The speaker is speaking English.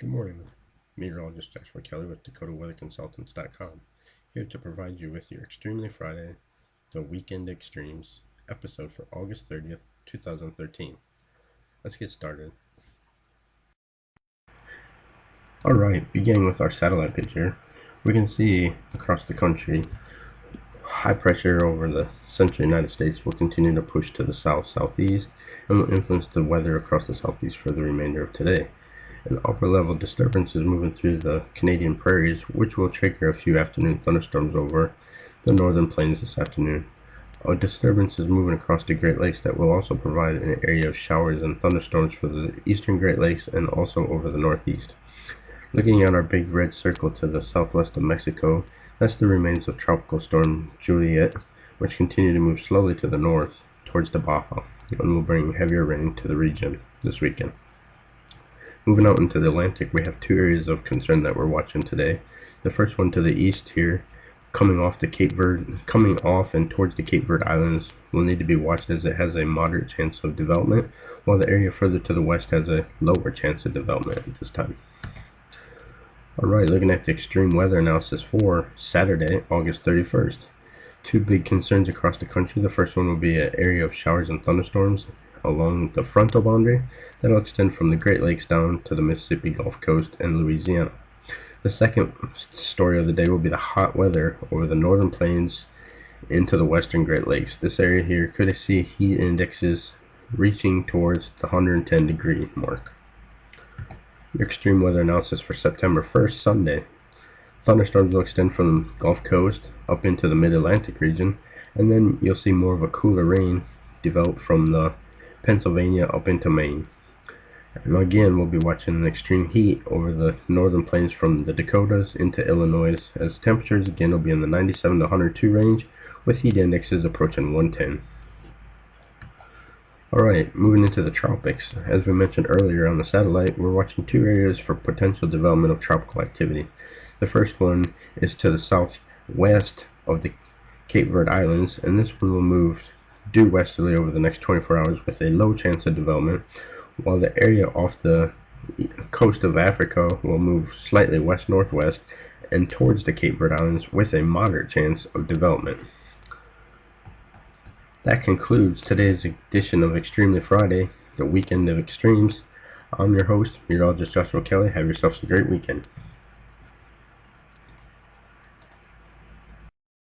Good morning, meteorologist Joshua Kelly with DakotaWeatherConsultants.com, here to provide you with your Extremely Friday, the Weekend Extremes, episode for August 30th, 2013. Let's get started. Alright, beginning with our satellite picture, we can see across the country, high pressure over the central United States will continue to push to the south-southeast and will influence the weather across the southeast for the remainder of today. An upper-level disturbance is moving through the Canadian prairies, which will trigger a few afternoon thunderstorms over the northern plains this afternoon. A disturbance is moving across the Great Lakes that will also provide an area of showers and thunderstorms for the eastern Great Lakes and also over the northeast. Looking at our big red circle to the southwest of Mexico, that's the remains of Tropical Storm Juliet, which continue to move slowly to the north towards the Baja and will bring heavier rain to the region this weekend. Moving out into the Atlantic, we have two areas of concern that we're watching today. The first one to the east here, coming off and towards the Cape Verde Islands, will need to be watched as it has a moderate chance of development, while the area further to the west has a lower chance of development at this time. Alright, looking at the extreme weather analysis for Saturday, August 31st. Two big concerns across the country. The first one will be an area of showers and thunderstorms along the frontal boundary that will extend from the Great Lakes down to the Mississippi Gulf Coast and Louisiana. The second story of the day will be the hot weather over the northern plains into the western Great Lakes. This area here could see heat indexes reaching towards the 110 degree mark. Your extreme weather analysis for September 1st, Sunday. Thunderstorms will extend from the Gulf Coast up into the mid-Atlantic region, and then you'll see more of a cooler rain develop from the Pennsylvania up into Maine. And again, we'll be watching an extreme heat over the northern plains from the Dakotas into Illinois, as temperatures again will be in the 97 to 102 range, with heat indexes approaching 110. Alright, moving into the tropics. As we mentioned earlier on the satellite, we're watching two areas for potential development of tropical activity. The first one is to the southwest of the Cape Verde Islands, and this one will move due westerly over the next 24 hours with a low chance of development, while the area off the coast of Africa will move slightly west-northwest and towards the Cape Verde Islands with a moderate chance of development. That concludes today's edition of Extremely Friday, the Weekend of Extremes. I'm your host, meteorologist Joshua Kelly. Have yourselves a great weekend.